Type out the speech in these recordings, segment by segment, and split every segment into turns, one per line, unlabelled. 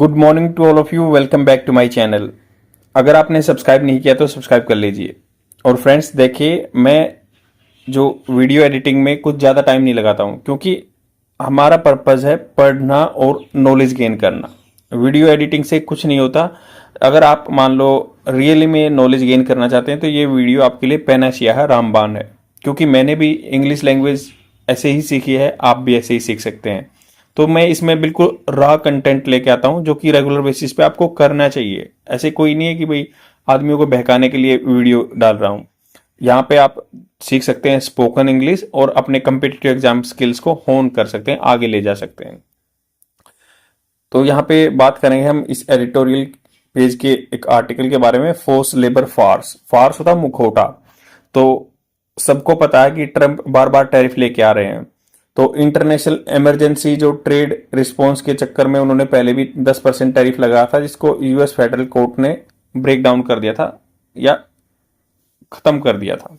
Good morning to all of you. Welcome back to my channel. अगर आपने subscribe नहीं किया तो सब्सक्राइब कर लीजिए। और फ्रेंड्स देखिए, मैं जो वीडियो एडिटिंग में कुछ ज़्यादा टाइम नहीं लगाता हूँ, क्योंकि हमारा पर्पज़ है पढ़ना और नॉलेज गेन करना। वीडियो एडिटिंग से कुछ नहीं होता। अगर आप मान लो रियली में नॉलेज गेन करना चाहते हैं तो ये वीडियो आपके लिए पैनासिया है, रामबाण है। क्योंकि मैंने भी इंग्लिश लैंग्वेज ऐसे ही सीखी है, आप भी ऐसे ही सीख सकते हैं। तो मैं इसमें बिल्कुल रॉ कंटेंट लेके आता हूं जो कि रेगुलर बेसिस पे आपको करना चाहिए। ऐसे कोई नहीं है कि भाई आदमियों को बहकाने के लिए वीडियो डाल रहा हूं। यहाँ पे आप सीख सकते हैं स्पोकन इंग्लिश और अपने कम्पिटिटिव एग्जाम स्किल्स को होन कर सकते हैं, आगे ले जा सकते हैं। तो यहाँ पे बात करेंगे हम इस एडिटोरियल पेज के एक आर्टिकल के बारे में। फोर्स लेबर फार्स, फार्स होता मुखौटा। तो सबको पता है कि ट्रंप बार बार टैरिफ लेके आ रहे हैं। तो इंटरनेशनल इमरजेंसी जो ट्रेड रिस्पॉन्स के चक्कर में उन्होंने पहले भी 10% टैरिफ लगाया था, जिसको यूएस फेडरल कोर्ट ने ब्रेक डाउन कर दिया था या खत्म कर दिया था।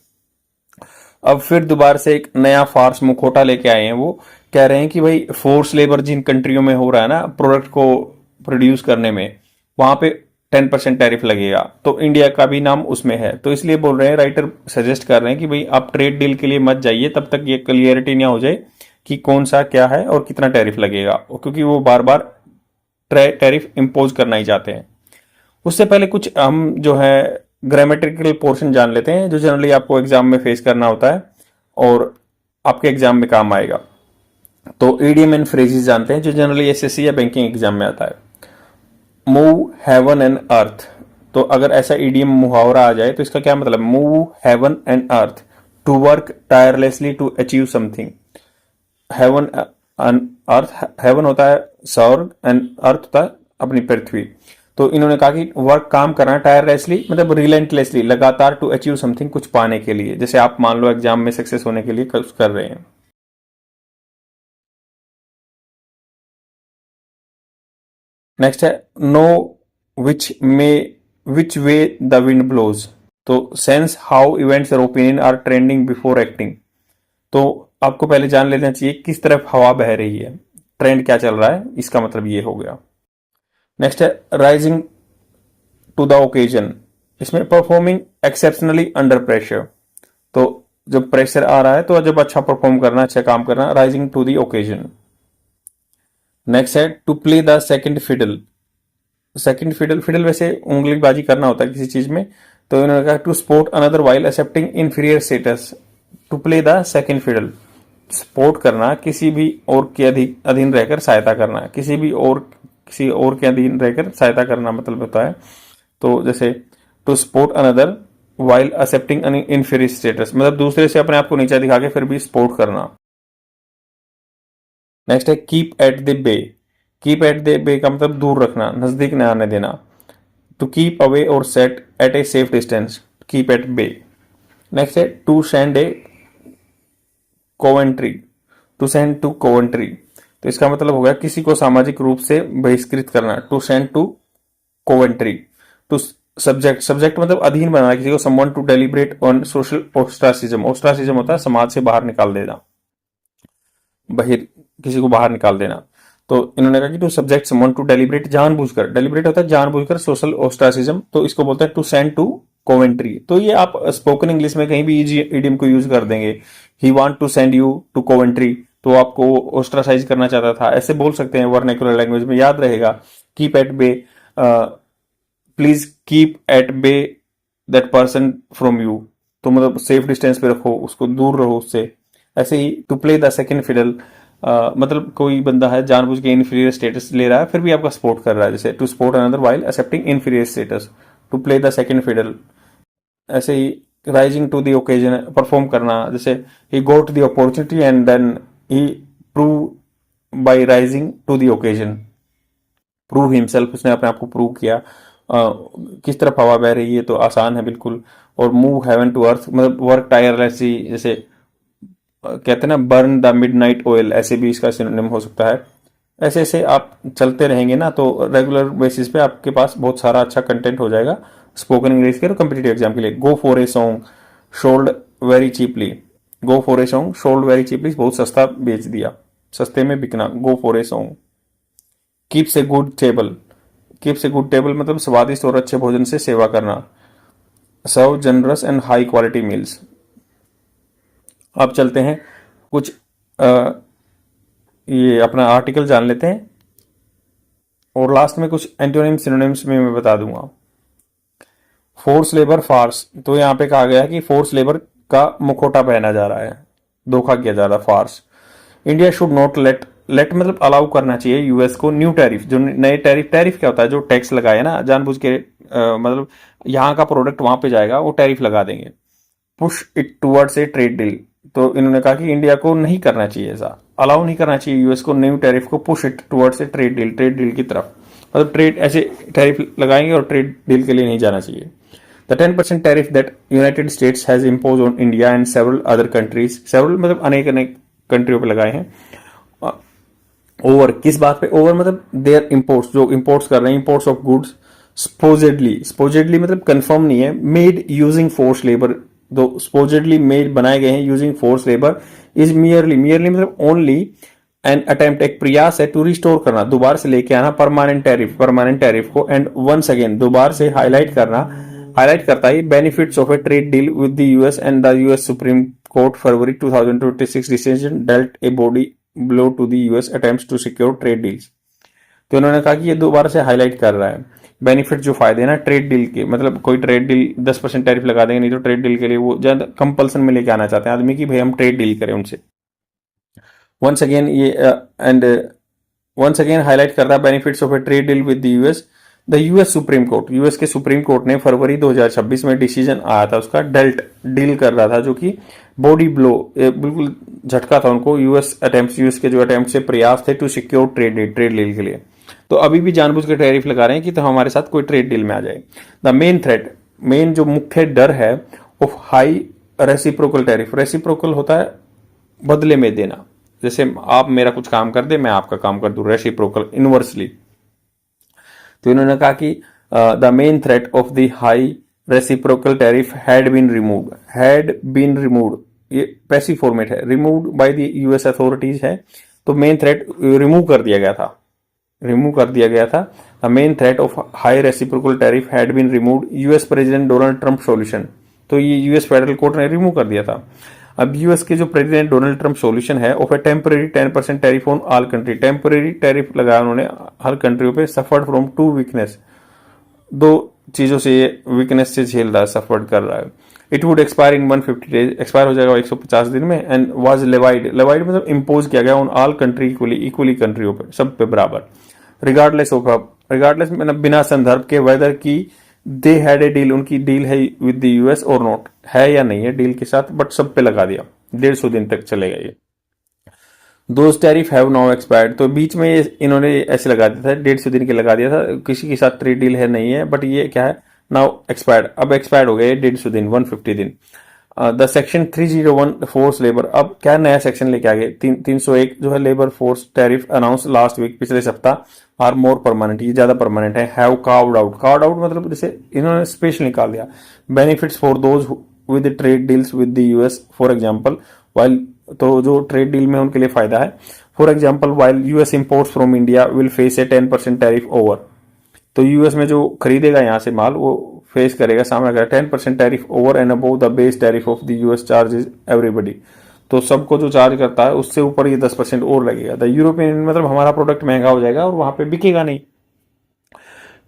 अब फिर दोबारा से एक नया फार्स मुखौटा लेके आए हैं। वो कह रहे हैं कि भाई फोर्स लेबर जिन कंट्रियों में हो रहा है ना प्रोडक्ट को प्रोड्यूस करने में, वहां पे 10% टैरिफ लगेगा। तो इंडिया का भी नाम उसमें है। तो इसलिए बोल रहे हैं, राइटर सजेस्ट कर रहे हैं कि भाई आप ट्रेड डील के लिए मत जाइए तब तक ये क्लियरिटी ना हो जाए कि कौन सा क्या है और कितना टैरिफ लगेगा, क्योंकि वो बार बार टैरिफ इम्पोज करना ही चाहते हैं। उससे पहले कुछ हम जो है ग्रामेटिकल पोर्शन जान लेते हैं, जो जनरली आपको एग्जाम में फेस करना होता है और आपके एग्जाम में काम आएगा। तो ईडियम एंड फ्रेजेस जानते हैं, जो जनरली एसएससी या बैंकिंग एग्जाम में आता है। मूव हेवन एंड अर्थ। तो अगर ऐसा ईडियम मुहावरा आ जाए तो इसका क्या मतलब? Move heaven and earth, to work tirelessly to achieve something. Heaven earth, heaven होता है स्वर्ग एंड अर्थ होता है अपनी पृथ्वी। तो इन्होंने कहा कि वर्क काम करना टायरलेसली मतलब रिलेंटलेसली, लगातार, टू अचीव समथिंग, कुछ पाने के लिए। जैसे आप मान लो एग्जाम में सक्सेस होने के लिए कुछ कर रहे हैं। नेक्स्ट है know which way the wind blows. तो सेंस हाउ इवेंट्स और opinion are trending before acting. तो आपको पहले जान लेना चाहिए किस तरफ हवा बह रही है, ट्रेंड क्या चल रहा है, इसका मतलब ये हो गया। नेक्स्ट है राइजिंग टू द ओकेजन। इसमें परफॉर्मिंग एक्सेप्शनली अंडर प्रेशर। तो जब प्रेशर आ रहा है तो जब अच्छा परफॉर्म करना, अच्छा काम करना, rising to the occasion. Next है to play the second fiddle. Second fiddle, fiddle वैसे उंगलीबाजी करना होता है किसी चीज में। तो इन्होंने कहा to support another while accepting inferior status. To play the second fiddle, support करना, किसी भी और के अधीन रहकर सहायता करना, किसी और के अधीन रहकर सहायता करना मतलब होता है। तो जैसे to support another while accepting an inferior status, मतलब दूसरे से अपने आप को नीचा दिखा के फिर भी सपोर्ट करना। नेक्स्ट है keep at the bay. Keep at the bay का मतलब दूर रखना, नजदीक न आने देना। टू कीप अवे और set at a safe distance, keep at bay. Next है to send a Coventry. To send to Coventry, तो इसका मतलब हो गया किसी को सामाजिक रूप से बहिष्कृत करना। To send to Coventry. To subject, subject मतलब अधीन बनाना किसी को। Someone to deliberate on social ostracism. Ostracism होता है समाज से बाहर निकाल देना, किसी को बाहर निकाल देना। तो इन्होंने कहा कि to subject someone to deliberate, जानबूझकर, डेलिब्रेट होता है जानबूझकर, सोशल ओस्ट्रासिज्म, तो इसको बोलते हैं टू सेंड टू कोवेंट्री। तो ये आप स्पोकन इंग्लिश में कहीं भी इडियम को यूज कर देंगे। He want to send you to Coventry, तो आपको ओस्ट्रासाइज करना चाहता था, ऐसे बोल सकते हैं वर्नाक्युलर लैंग्वेज में। याद रहेगा keep at bay, please keep at bay that person from you. तो मतलब सेफ डिस्टेंस पे रखो उसको, दूर रहो उससे। ऐसे ही to play the second fiddle, मतलब कोई बंदा है जानबूझ के इंफीरियर स्टेटस ले रहा है फिर भी आपका सपोर्ट कर रहा है। जैसे to support another while accepting inferior status, to play the second fiddle. ऐसे ही rising to the occasion, perform करना। जैसे ही got the opportunity and then he prove by rising to the occasion. Prove himself, उसने अपने आप को prove किया। किस तरफ हवा बह रही है, तो आसान है बिल्कुल। और मूव हेवन टू अर्थ मतलब वर्क टायरलेसली, जैसे कहते हैं ना बर्न द मिडनाइट ऑयल, ऐसे भी इसका सिनोनिम हो सकता है। ऐसे ऐसे आप चलते रहेंगे ना तो रेगुलर बेसिस पे आपके पास बहुत सारा अच्छा कंटेंट हो जाएगा स्पोकन इंग्लिश के और कम्पिटिटिव एग्जाम के लिए। Go for a song sold very cheaply. Go for a song sold very cheaply, बहुत सस्ता बेच दिया, सस्ते में बिकना। Go for a song. Keeps a good table, keeps a good table मतलब स्वादिष्ट और अच्छे भोजन से सेवा करना। Serve generous and high quality meals. अब चलते हैं कुछ ये अपना आर्टिकल जान लेते हैं और लास्ट में कुछ एंटोनिम सिनोनिम्स में मैं बता दूंगा। फोर्स लेबर फार्स, तो यहाँ पे कहा गया है कि फोर्स लेबर का मुखौटा पहना जा रहा है, धोखा किया जा रहा है, farce. India should not let, let मतलब अलाउ करना चाहिए यूएस को न्यू टैरिफ, जो नए टैरिफ, टैरिफ क्या होता है, जो टैक्स लगाए ना जानबूझ के, मतलब यहाँ का प्रोडक्ट वहां पे जाएगा वो टैरिफ लगा देंगे। Push it towards a trade deal, तो इन्होंने कहा कि इंडिया को नहीं करना चाहिए ऐसा, अलाउ नहीं करना चाहिए यूएस को न्यू टैरिफ को, push it towards a trade deal, trade deal की तरफ, मतलब ट्रेड ऐसे टैरिफ लगाएंगे और ट्रेड डील के लिए नहीं जाना चाहिए। The 10% tariff that United States has imposed on India and several other countries, several मतलब अनेक अनेक कंट्रियों पे लगाए हैं। ओवर किस बात पे, ओवर मतलब देयर इम्पोर्ट्स, जो इम्पोर्ट्स कर रहे हैं, इम्पोर्ट्स ऑफ गुड्स स्पोजेडली, स्पोजेडली मतलब कंफर्म नहीं है, मेड यूजिंग फोर्स लेबर, दो स्पोजेडली मेड बनाए गए हैं using force labour, is merely, merely मतलब ओनली एन अटेम्प्ट, एक प्रयास है टू रिस्टोर करना, दोबारा से लेके आना परमानेंट टैरिफ, परमानेंट टैरिफ को, एंड वंस अगेन दोबारा से हाईलाइट करना, हाईलाइट करता है benefits of a trade deal with the US and the US supreme court February 2026 decision dealt a body blow to the US attempts to secure trade deals. तो उन्होंने कहा कि ये दोबारा से हाईलाइट कर रहा है बेनिफिट, जो फायदे हैं ना ट्रेड डील के, मतलब कोई ट्रेड डील 10% टैरिफ लगा देंगे, नहीं तो ट्रेड डील के लिए वो ज्यादा कंपल्सन में लेके आना चाहते हैं आदमी की, भाई हम ट्रेड डील करें उनसे। वंस अगेन ये एंड वंस अगेन हाईलाइट कर रहा है benefits of a trade deal with the US. The US supreme court, US के सुप्रीम कोर्ट ने फरवरी 2026 में डिसीजन आया था उसका, डेल्ट डील कर रहा था, जो कि बॉडी ब्लो, बिल्कुल झटका था उनको यूएस अटेम्प्ट, यूएस के जो अटेम्प्ट से प्रयास थे to secure trade deal, trade deal के लिए। तो अभी भी जानबूझ के टैरिफ लगा रहे हैं कि तो हमारे साथ कोई ट्रेड डील में आ जाए। द मेन थ्रेट, मेन जो मुख्य डर है of high reciprocal tariff, reciprocal होता है बदले में देना, जैसे आप मेरा कुछ काम कर दे मैं आपका काम कर दूं, रेसिप्रोकल, इनवर्सली। तो इन्होंने कहा कि the main threat of the high reciprocal tariff had been removed, had been removed, ये पैसिव फॉर्मेट है, removed by the US authorities है, तो मेन थ्रेट रिमूव कर दिया गया था, रिमूव कर दिया गया था। The main threat of high reciprocal tariff had been removed, US president Donald Trump solution, तो ये यूएस फेडरल कोर्ट ने रिमूव कर दिया था। अब यूएस के जो प्रेसिडेंट डोनाल्ड ट्रंप सॉल्यूशन है of a temporary 10% tariff on all country, temporary tariff लगाया उन्होंने हर कंट्रियों पे, सफर्ड फ्रॉम टू वीकनेस, दो चीजों से ये वीकनेस से झेल रहा है, सफर्ड कर रहा है। It would expire in 150 days, expire हो जाएगा 150 दिन में, एंड वाज लेवाइड, लेवाइड मतलब इम्पोज किया गया on all country equally, equally कंट्रियों पे, सब पे बराबर, रिगार्डलेस ऑफ, रिगार्डलेस मतलब बिना संदर्भ के, वेदर की दे हैड ए डील, उनकी डील है विद द यूएस और नॉट, है या नहीं है डील के साथ, बट सब पे लगा दिया, 150 दिन तक चलेगा ये। Those tariff have now expired, तो बीच में इन्होंने ऐसे लगा दिया था, 150 दिन के लगा दिया था, किसी के साथ ट्रेड डील है नहीं है, बट ये क्या है नाउ एक्सपायर्ड, अब एक्सपायर्ड हो गया 150 दिन, 150 दिन। द सेक्शन 301 फोर्स लेबर, अब क्या नया सेक्शन लेके आ गए, 301 जो है labour force tariff announce last week, पिछले सप्ताह, आर मोर परमानेंट, ये ज्यादा परमानेंट है। Have carved out, carved out मतलब जैसे इन्होंने स्पेशल निकाल दिया, benefits for those with trade deals with the US, for example while, तो जो ट्रेड डील में उनके लिए फायदा है, for example while US imports from India will face a 10% tariff over, तो यूएस में जो खरीदेगा यहाँ से माल वो फेस करेगा, सामना करेगा 10% tariff over and above the base tariff of the US charges everybody, तो सबको जो चार्ज करता है उससे ऊपर ये 10% और लगेगा। द यूरोपियन मतलब हमारा प्रोडक्ट महंगा हो जाएगा और वहां पे बिकेगा नहीं।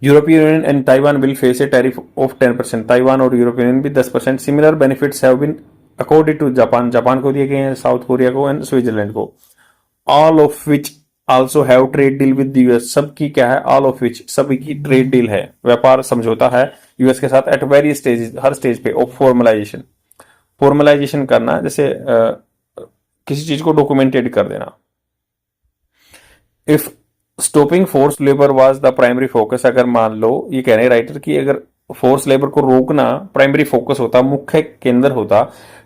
European Union and Taiwan will face a tariff of 10%, Taiwan और यूरोपियन यूनियन भी 10%। Similar benefits have been according to Japan, Japan को दिए गए हैं, साउथ कोरिया को एंड स्विट्जरलैंड को, all of which also have trade deal with US, सबकी क्या है, ऑल ऑफ विच सभी की ट्रेड डील है, व्यापार समझौता है यूएस के साथ, at various stages, her stage पे ऑफ फॉर्मलाइजेशन, फॉर्मलाइजेशन करना जैसे किसी चीज को डॉक्यूमेंटेड कर देना। If stopping force labour was the primary focus, अगर मान लो ये कह रहे हैं राइटर कि अगर फोर्स लेबर को रोकना प्राइमरी फोकस होता, मुख्य केंद्र होता,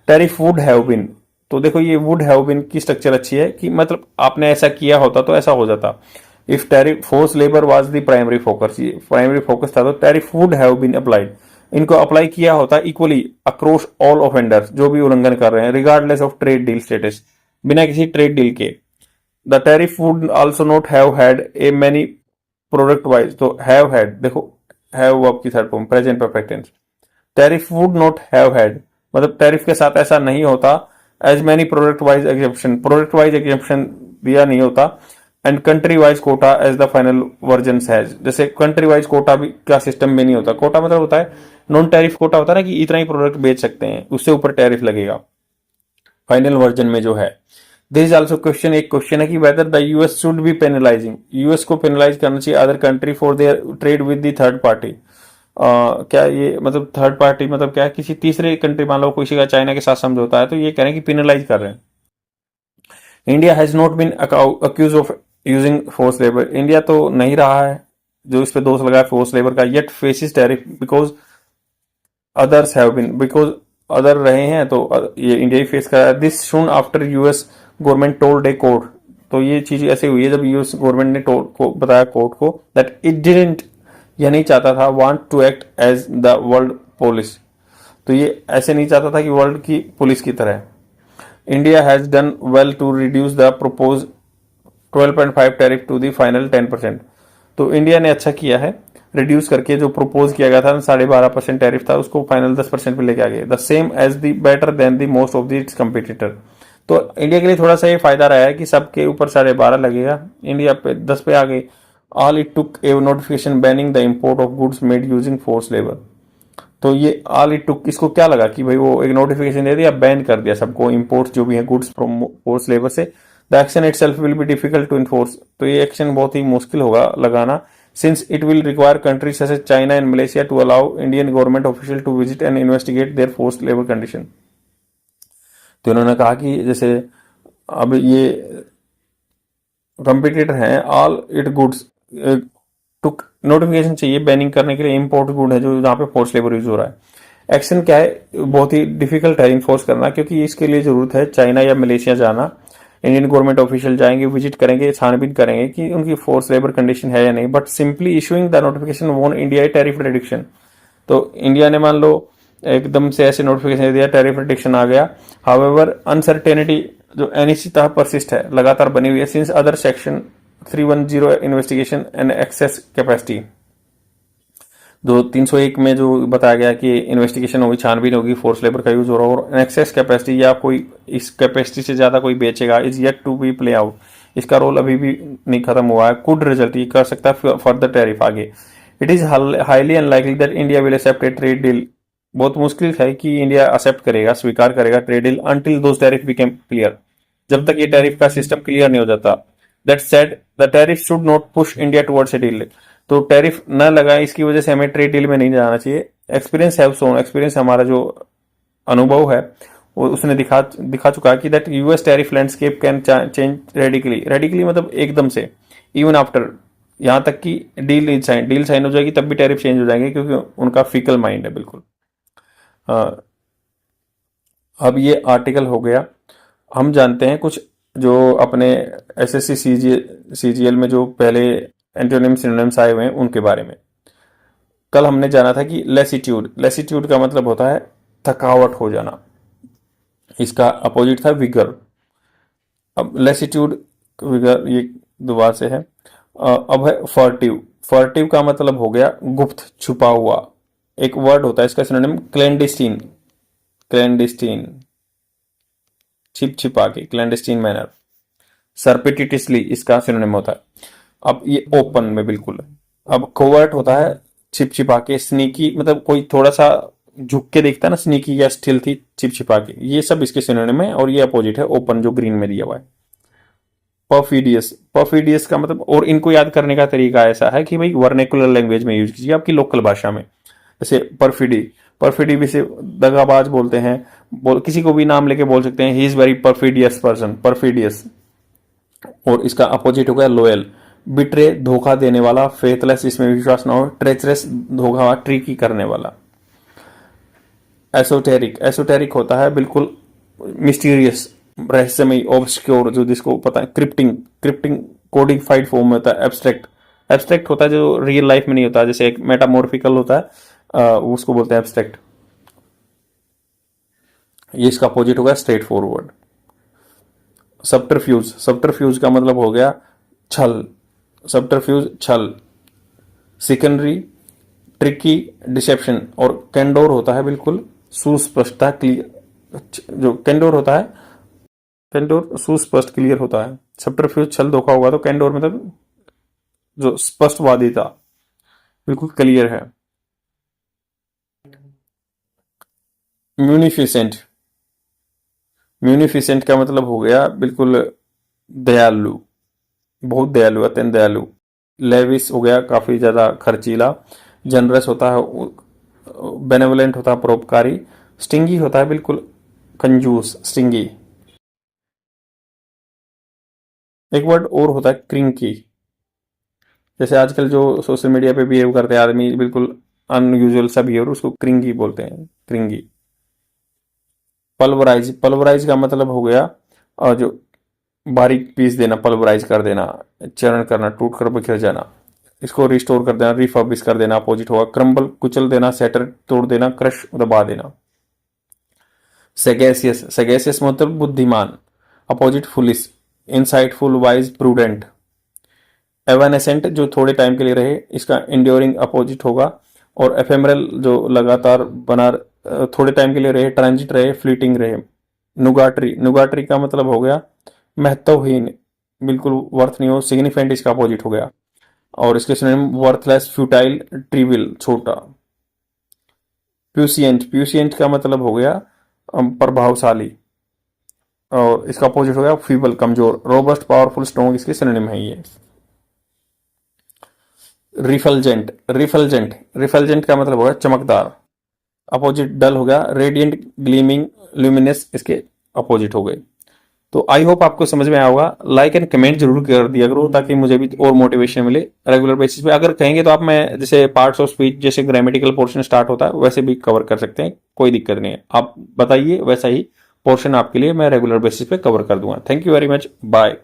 टैरिफ वुड हैव बीन, तो देखो ये वुड हैव बीन की स्ट्रक्चर अच्छी है कि मतलब आपने ऐसा किया होता तो ऐसा हो जाता। If tariff force labour was the primary focus, primary focus था तो tariff would have been applied, इनको अप्लाई किया होता इक्वली अक्रॉस ऑल ऑफेंडर्स, जो भी उल्लंघन कर रहे हैं, regardless of trade deal status, बिना किसी ट्रेड डील के। The tariff would also not have had a many product wise, तो हैव हैड, देखो हैव वर्ब की third form present perfect tense. Tariff would not have had, मतलब tariff के साथ ऐसा नहीं होता। As many product wise exception, product wise exception दिया नहीं होता। And country wise quota as the final version has, जैसे कंट्री वाइज कोटा भी का सिस्टम भी नहीं होता। कोटा मतलब होता है नॉन टैरिफ कोटा, होता है ना कि इतना ही प्रोडक्ट बेच सकते हैं, उससे ऊपर टैरिफ लगेगा फाइनल वर्जन में जो है। दिस इज ऑल्सो क्वेश्चन, एक क्वेश्चन है कि whether the US should be penalising, US को पेनलाइज करना चाहिए other country for their trade with the third party. क्या ये मतलब थर्ड पार्टी मतलब क्या है, किसी तीसरे कंट्री, मान लो किसी का चाइना के साथ समझौता है तो ये कह रहे हैं कि पेनलाइज कर रहे हैं। India has not been accuse of using force labour, India तो नहीं रहा है जो इस पे दोष लगा फोर्स लेबर का, yet faces tariff because others have been, because other रहे हैं तो ये इंडिया ही फेस कर रहा है। This soon after US government told a court, तो ये चीज ऐसे हुई है जब यूएस गवर्नमेंट ने को बताया कोर्ट को दैट इट डिडंट, यह नहीं चाहता था want to act as the world police, तो ये ऐसे नहीं चाहता था कि वर्ल्ड की पुलिस की तरह। India has done well to reduce the propose 12.5 tariff to the final 10%, तो इंडिया ने अच्छा किया है रिड्यूस करके, जो प्रोपोज किया गया था 12.5% टैरिफ था उसको फाइनल 10% पे लेके आ गए। The same as the better than the most of the its competitor, तो इंडिया के लिए थोड़ा सा ये फायदा रहा है कि सबके ऊपर 12.5 लगेगा, इंडिया पे 10 पे आ गए। All it took A notification banning the import of goods made using force labour, तो ये ऑल इट टुक, इसको क्या लगा कि भाई वो एक नोटिफिकेशन दे दिया, बैन कर दिया सबको इम्पोर्ट जो भी है गुड्स फ्रॉम फोर्स लेबर से। The action itself will be difficult to enforce, तो ये एक्शन बहुत ही मुश्किल होगा लगाना, since it will require countries such as China and Malaysia to allow Indian government official to visit and investigate their force labour condition. तो इन्होंने कहा कि जैसे अब ये कंपिटिटर हैं, all it goods took notification चाहिए बैनिंग करने के लिए इम्पोर्ट गुड है जो जहाँ पे फोर्स लेबर यूज हो रहा है। एक्शन क्या है, बहुत ही डिफिकल्ट है इन्फोर्स करना, क्योंकि इसके लिए जरूरत है चाइना या मलेशिया जाना, इंडियन गवर्नमेंट ऑफिशियल जाएंगे, विजिट करेंगे, छानबीन करेंगे कि उनकी फोर्स लेबर कंडीशन है या नहीं, but simply issuing the notification won India tariff reduction, तो इंडिया ने मान लो एकदम से ऐसे नोटिफिकेशन दे दिया, टैरिफ रिडक्शन आ गया। हाउएवर अनसर्टेनिटी जो अनिश्चितता परसिस्ट है, लगातार बनी हुई है, since other section 310 investigation and access capacity, जो 301 में जो बताया गया कि इन्वेस्टिगेशन होगी, छानबीन होगी, फोर्स लेबर का यूज हो रहा है, और एक्सेस कैपेसिटी या कोई इस कैपेसिटी से ज्यादा कोई बेचेगा, is yet to be play out, इसका रोल अभी भी नहीं खत्म हुआ है। कुड रिजल्ट, ये कर सकता है फर्दर टैरिफ आगे। It is highly unlikely that India will accept a trade deal, बहुत मुश्किल है कि इंडिया एक्सेप्ट करेगा, स्वीकार करेगा trade deal until those tariff became clear, जब तक ये टैरिफ का सिस्टम क्लियर नहीं हो जाता। That said the tariff should not push India towards a deal, तो टैरिफ न लगाए इसकी वजह से हमें ट्रेड डील में नहीं जाना चाहिए। एक्सपीरियंस हैव शोन, एक्सपीरियंस हमारा जो अनुभव है वो उसने दिखा चुका है कि that US tariff landscape can change radically, radically मतलब एकदम से, इवन आफ्टर, यहाँ तक कि डील साइन हो जाएगी तब भी टैरिफ चेंज हो जाएंगे, क्योंकि उनका फिकल माइंड है बिल्कुल। अब ये आर्टिकल हो गया। हम जानते हैं कुछ जो अपने एसएससी सीजीएल में जो पहले एंटोनिम सिनोनिम्स आए हुए हैं उनके बारे में। कल हमने जाना था कि लेसिट्यूड, लेसिट्यूड का मतलब होता है थकावट हो जाना, इसका अपोजिट था विगर। अब लेसिट्यूड विगर ये दोबारा से है। अब है फर्टिव, फर्टिव का मतलब हो गया गुप्त, छुपा हुआ। एक वर्ड होता है इसका सिनोनिम क्लैंडिस्टीन, क्लैंडिस्टीन छिप छिपा के, क्लैंडिस्टीन मैनर। सरपिटिटिसली इसका सिनोनिम होता है। अब ये ओपन में बिल्कुल। अब कोवर्ट होता है छिप छिपा के, स्नीकी मतलब कोई थोड़ा सा झुक के देखता है ना, स्नीकी या स्टिल्थी, छिप छिपा के, ये सब इसके सिनोनिम है। और ये अपोजिट है ओपन जो ग्रीन में दिया हुआ है। परफिडियस, परफिडियस का मतलब, और इनको याद करने का तरीका ऐसा है कि भाई वर्नेकुलर लैंग्वेज में यूज कीजिए, आपकी लोकल भाषा में। जैसे परफिडी, परफिडी भी से दगाबाज बोलते हैं, किसी को भी नाम लेके बोल सकते हैं, he is very perfidious person, perfidious. और इसका अपोजिट हो गया लोयल, बिट्रे धोखा देने वाला, फेथलेस इसमें विश्वास ना हो, ट्रेचरस धोखा ट्रिकी करने वाला। एसोटेरिक, एसोटेरिक होता है बिल्कुल मिस्टीरियस, रहस्यमय, ऑब्सक्योर, जो जिसको पता है, क्रिप्टिंग, क्रिप्टिंग कोडिफाइड फॉर्म में होता है। एब्स्ट्रैक्ट, एब्स्ट्रैक्ट होता है जो रियल लाइफ में नहीं होता, जैसे एक मेटामॉर्फिकल होता है, उसको बोलते हैं एब्स्ट्रैक्ट। ये इसका अपोजिट हो गया स्ट्रेट फॉरवर्ड। सब्टरफ्यूज, सब्टरफ्यूज का मतलब हो गया छल, सब्टरफ्यूज छल। सिकनरी, ट्रिकी, डिसेप्शन। और कैंडोर होता है बिल्कुल सुस्पष्टता, क्लियर। जो कैंडोर होता है, कैंडोर सुस्पष्ट क्लियर होता है। सब्टरफ्यूज छल धोखा होगा, तो कैंडोर मतलब जो स्पष्टवादिता, बिल्कुल क्लियर है। म्यूनिफिसेंट, म्यूनिफिसेंट का मतलब हो गया बिल्कुल दयालु, बहुत दयालु, अत्यंत दयालु। लेविस हो गया काफी ज्यादा खर्चीला। जनरस होता है, बेनेवलेंट होता है परोपकारी। स्टिंगी होता है बिल्कुल कंजूस, स्टिंगी। एक वर्ड और होता है क्रिंकी। जैसे आजकल जो सोशल मीडिया पे बिहेव करते हैं आदमी, बिल्कुल अनयूजुअल सा बिहेवियर, उसको क्रिंगी बोलते हैं, क्रिंगी। पल्वराइज, पल्वराइज का मतलब हो गया जो बारीक पीस देना, पल्वराइज कर देना, चरण करना, टूट कर बिखर जाना। इसको रिस्टोर कर देना, रिफर्बिश कर देना, अपोजिट होगा। क्रम्बल, कुचल देना, सेटर, तोड़ देना, क्रश, दबा देना। सेगेसियस, सेगेसियस मतलब बुद्धिमान, opposite foolish, insightful, wise, prudent. Evanescent जो थोड़े टाइम के लिए रहे, इसका इंड्योरिंग अपोजिट होगा। और एफेमरल जो लगातार बना, थोड़े टाइम के लिए रहे, ट्रांजिट रहे, फ्लीटिंग रहे। नुगाटरी, नुगाटरी का मतलब हो गया महत्वहीन, बिल्कुल वर्थ नहीं हो, सिग्निफिकेंट इसका अपोजिट हो गया। और इसके सिनोनिम वर्थलेस, फ्यूटाइल, ट्रिवियल, छोटा। प्यूसियंट, प्यूसियंट का मतलब हो गया प्रभावशाली, और इसका अपोजिट हो गया फीबल, कमजोर। रोबस्ट, पावरफुल, स्ट्रॉन्ग इसके सिनोनिम है ये। रिफलजेंट, रिफलजेंट, रिफलजेंट का मतलब होगा चमकदार, अपोजिट डल हो गया। रेडियंट, ग्लीमिंग, ल्यूमिनस इसके अपोजिट हो गए। तो आई होप आपको समझ में आया होगा। लाइक एंड कमेंट जरूर कर दिया करो, ताकि मुझे भी और मोटिवेशन मिले रेगुलर बेसिस पे। अगर कहेंगे तो आप, मैं जैसे पार्ट्स ऑफ स्पीच, जैसे ग्रामेटिकल पोर्शन स्टार्ट होता है वैसे भी कवर कर सकते हैं, कोई दिक्कत नहीं है। आप बताइए, वैसा ही पोर्शन आपके लिए मैं रेगुलर बेसिस पे कवर कर दूंगा। Thank you very much, bye.